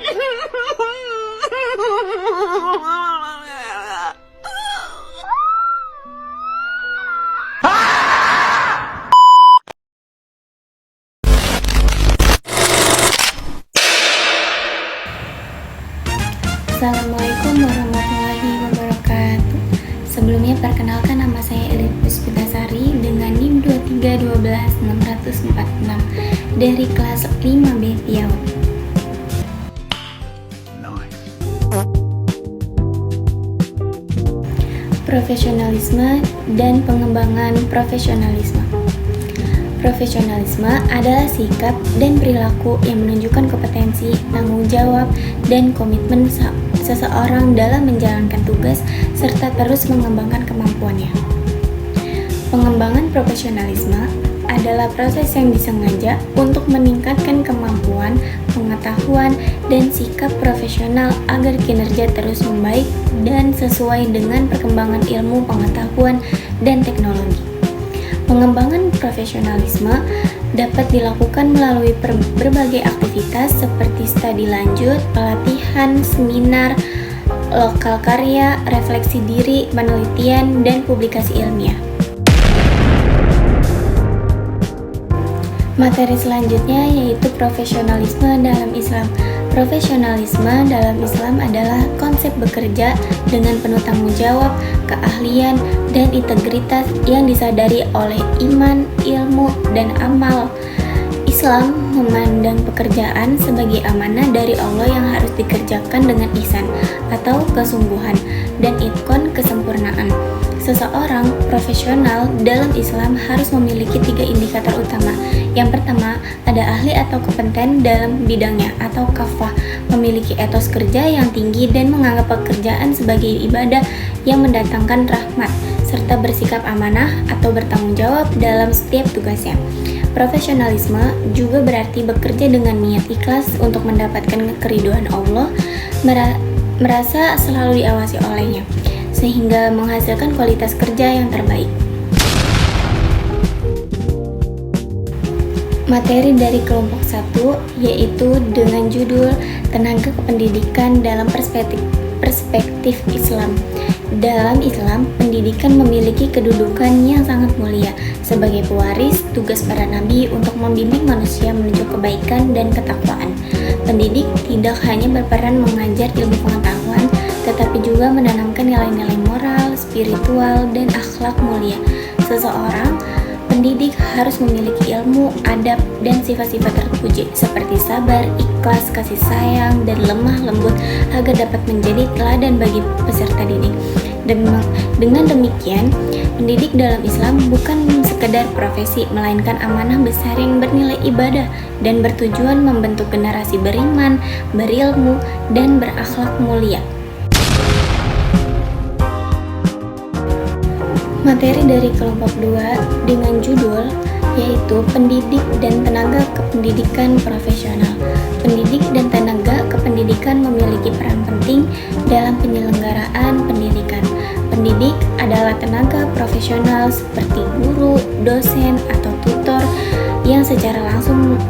Assalamualaikum warahmatullahi wabarakatuh. Sebelumnya perkenalkan, nama saya Elin Puspitasari dengan NIM 2312646 dari kelas 5B PIAUD. Profesionalisme dan pengembangan profesionalisme. Profesionalisme adalah sikap dan perilaku yang menunjukkan kompetensi, tanggung jawab, dan komitmen seseorang dalam menjalankan tugas serta terus mengembangkan kemampuannya. Pengembangan profesionalisme adalah proses yang disengaja untuk meningkatkan kemampuan, pengetahuan, dan sikap profesional agar kinerja terus membaik dan sesuai dengan perkembangan ilmu pengetahuan dan teknologi. Pengembangan profesionalisme dapat dilakukan melalui berbagai aktivitas seperti studi lanjut, pelatihan, seminar, lokal karya, refleksi diri, penelitian, dan publikasi ilmiah. Materi selanjutnya yaitu profesionalisme dalam Islam. Profesionalisme dalam Islam adalah konsep bekerja dengan penuh tanggung jawab, keahlian, dan integritas yang disadari oleh iman, ilmu, dan amal. Islam memandang pekerjaan sebagai amanah dari Allah yang harus dikerjakan dengan ihsan atau kesungguhan dan itqon kesempurnaan. Seseorang profesional dalam Islam harus memiliki 3 indikator utama. Yang pertama, ada ahli atau kompeten dalam bidangnya atau kafah, memiliki etos kerja yang tinggi dan menganggap pekerjaan sebagai ibadah yang mendatangkan rahmat, serta bersikap amanah atau bertanggung jawab dalam setiap tugasnya. Profesionalisme juga berarti bekerja dengan niat ikhlas untuk mendapatkan keridhaan Allah, merasa selalu diawasi olehnya, sehingga menghasilkan kualitas kerja yang terbaik. Materi dari kelompok 1 yaitu dengan judul Tenaga Kependidikan dalam Perspektif Islam. Dalam Islam, pendidikan memiliki kedudukan yang sangat mulia. Sebagai pewaris, tugas para nabi untuk membimbing manusia menuju kebaikan dan ketakwaan. Pendidik tidak hanya berperan mengajar ilmu pengetahuan, tetapi juga menanamkan nilai-nilai moral, spiritual, dan akhlak mulia. Seseorang pendidik harus memiliki ilmu, adab, dan sifat-sifat terpuji seperti sabar, ikhlas, kasih sayang, dan lemah lembut agar dapat menjadi teladan bagi peserta didik. Dengan demikian, pendidik dalam Islam bukan sekedar profesi, melainkan amanah besar yang bernilai ibadah dan bertujuan membentuk generasi beriman, berilmu, dan berakhlak mulia. Materi dari kelompok 2 dengan judul yaitu Pendidik dan Tenaga Kependidikan Profesional. Pendidik dan tenaga kependidikan memiliki peran penting dalam penyelenggaraan pendidikan. Pendidik adalah tenaga profesional seperti guru, dosen, atau tutor yang secara langsung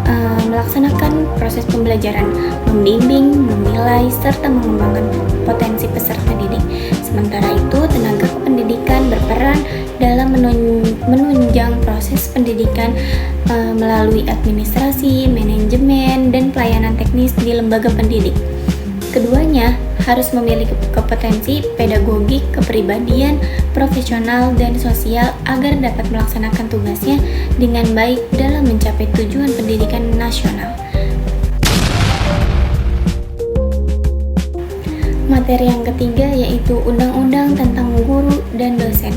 melaksanakan proses pembelajaran, membimbing, menilai, serta mengembangkan potensi peserta didik. Sementara itu, tenaga kependidikan berperan dalam menunjang proses pendidikan melalui administrasi, manajemen, dan pelayanan teknis di lembaga pendidik. Keduanya harus memiliki kompetensi pedagogik, kepribadian, profesional, dan sosial agar dapat melaksanakan tugasnya dengan baik dalam mencapai tujuan pendidikan nasional. Materi yang ketiga yaitu Undang-Undang tentang Guru dan Dosen.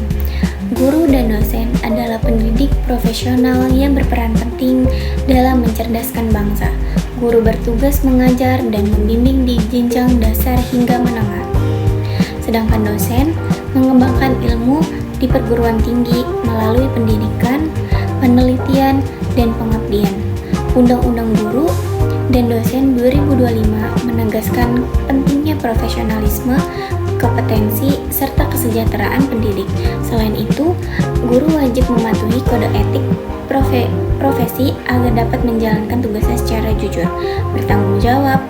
Guru dan dosen adalah pendidik profesional yang berperan penting dalam mencerdaskan bangsa. Guru bertugas mengajar dan membimbing di jenjang dasar hingga menengah. Sedangkan dosen mengembangkan ilmu di perguruan tinggi melalui pendidikan, penelitian, dan pengabdian. Undang-Undang Guru dan Dosen 2025 menegaskan pentingnya profesionalisme, kompetensi, serta kesejahteraan pendidik. Selain itu, guru wajib mematuhi kode etik profesi agar dapat menjalankan tugasnya secara jujur, bertanggung jawab,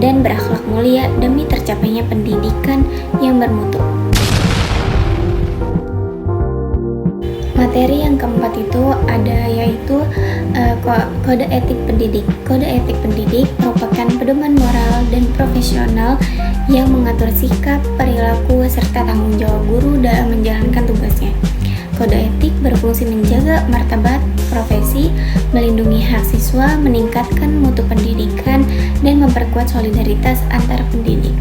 dan berakhlak mulia demi tercapainya pendidikan yang bermutu. Materi yang keempat itu ada yaitu kode etik pendidik. Kode etik pendidik merupakan pedoman moral dan profesional yang mengatur sikap, perilaku, serta tanggung jawab guru dalam menjalankan tugasnya. Kode etik berfungsi menjaga martabat profesi, melindungi hak siswa, meningkatkan mutu pendidikan, dan memperkuat solidaritas antar pendidik.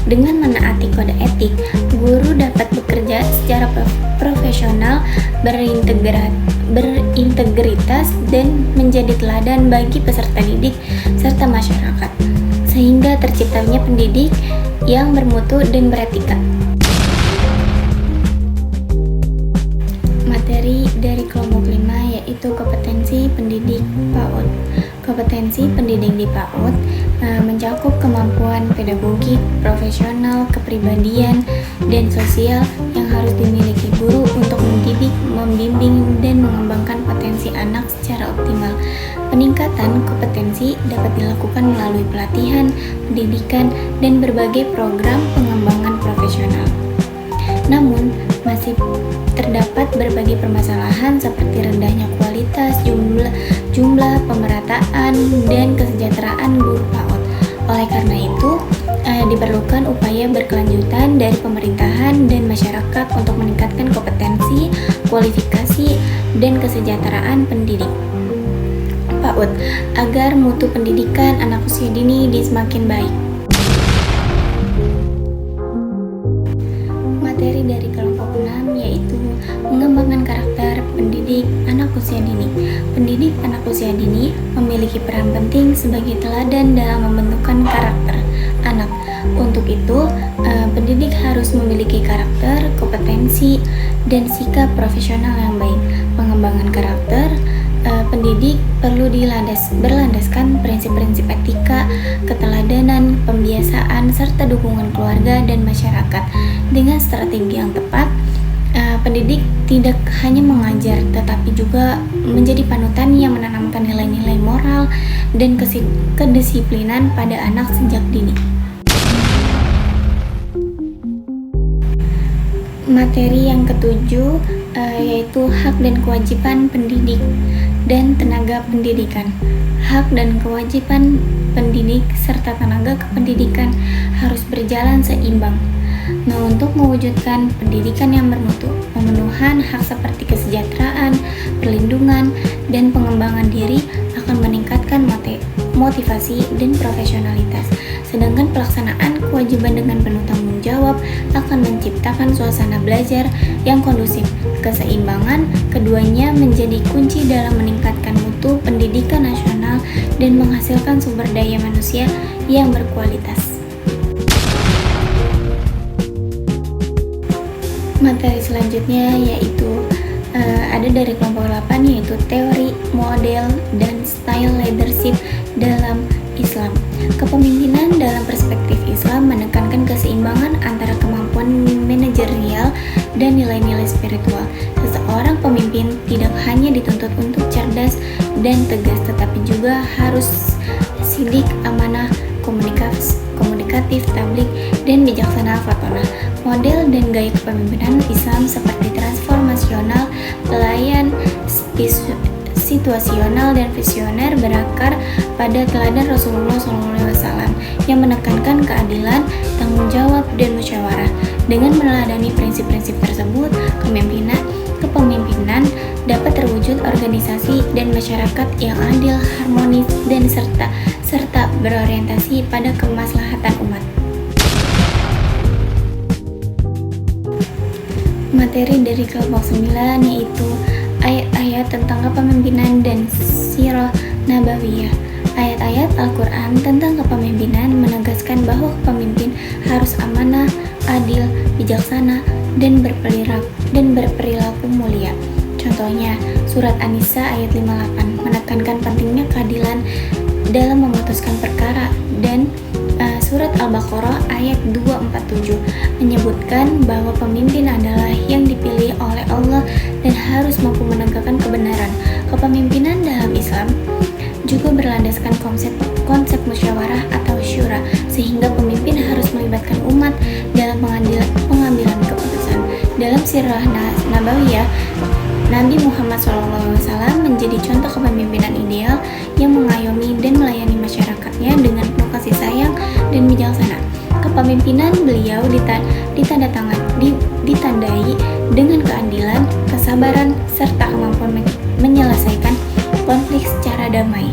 Dengan menaati kode etik, guru dapat bekerja secara profesional, berintegritas, dan menjadi teladan bagi peserta didik serta masyarakat, sehingga terciptanya pendidik yang bermutu dan beretika. Materi dari kelompok 5 yaitu kompetensi pendidik PAUD. Kompetensi pendidik di PAUD mencakup kemampuan pedagogik, profesional, kepribadian, dan sosial yang harus dimiliki guru untuk mendidik, membimbing, dan mengembangkan potensi anak secara optimal. Peningkatan kompetensi dapat dilakukan melalui pelatihan, pendidikan, dan berbagai program pengembangan profesional. Namun, masih terdapat berbagai permasalahan seperti rendahnya kualitas, jumlah pemerataan, dan kesejahteraan guru PAUD. Oleh karena itu, diperlukan upaya berkelanjutan dari pemerintahan dan masyarakat untuk meningkatkan kompetensi, kualifikasi, dan kesejahteraan pendidik PAUD agar mutu pendidikan anak usia dini semakin baik. Materi dari kelompok 6 yaitu mengembangkan karakter pendidik anak usia dini. Pendidik anak usia dini memiliki peran penting sebagai teladan dalam membentukkan karakter anak. Untuk itu, pendidik harus memiliki karakter, kompetensi, dan sikap profesional yang baik. Pengembangan karakter pendidik perlu berlandaskan prinsip-prinsip etika, keteladanan, pembiasaan, serta dukungan keluarga dan masyarakat. Dengan strategi yang tepat, pendidik tidak hanya mengajar, tetapi juga menjadi panutan yang menanamkan nilai-nilai moral dan kedisiplinan pada anak sejak dini. Materi yang ketujuh yaitu hak dan kewajiban pendidik dan tenaga pendidikan. Hak dan kewajiban pendidik serta tenaga kependidikan harus berjalan seimbang. Nah, untuk mewujudkan pendidikan yang bermutu, pemenuhan hak seperti kesejahteraan, perlindungan, dan pengembangan diri akan meningkatkan motivasi dan profesionalitas. Sedangkan pelaksanaan kewajiban dengan penuh tanggung jawab akan menciptakan suasana belajar yang kondusif. Keseimbangan keduanya menjadi kunci dalam meningkatkan mutu pendidikan nasional dan menghasilkan sumber daya manusia yang berkualitas. Materi selanjutnya yaitu ada dari kelompok 8 yaitu teori, model, dan style leadership dalam Islam. Kepemimpinan dalam perspektif Islam menekankan keseimbangan antara kemampuan manajerial dan nilai-nilai spiritual. Seseorang pemimpin tidak hanya dituntut untuk cerdas dan tegas, tetapi juga harus sidik, amanah, komunikatif, tablik, dan bijaksana fatonah. Model dan gaya kepemimpinan Islam seperti transformasional, pelayan, situasional, dan visioner berakar pada teladan Rasulullah SAW yang menekankan keadilan, tanggung jawab, dan musyawarah. Dengan meneladani prinsip-prinsip tersebut, kepemimpinan dapat terwujud organisasi dan masyarakat yang adil, harmonis, dan serta berorientasi pada kemaslahatan umat. Materi dari kelompok 9 yaitu ayat-ayat tentang kepemimpinan dan sirah nabawiyah. Ayat-ayat Al-Quran tentang kepemimpinan menegaskan bahwa pemimpin harus amanah, adil, bijaksana, dan berperilaku mulia. Contohnya, surat An-Nisa ayat 58 menekankan pentingnya keadilan dalam memutuskan perkara, dan surat Al-Baqarah ayat 247 menyebutkan bahwa pemimpin adalah yang dipilih oleh Allah dan harus mampu menegakkan kebenaran. Kepemimpinan dalam Islam juga berlandaskan konsep musyawarah atau syura, sehingga pemimpin harus melibatkan umat dalam pengambilan keputusan. Dalam sirah Nabawiyah, Nabi Muhammad SAW menjadi contoh kepemimpinan ideal yang mengayomi dan melayani masyarakatnya dengan penuh kasih sayang dan bijaksana. Kepemimpinan beliau ditandai dengan keadilan, kesabaran, serta kemampuan menyelesaikan konflik secara damai.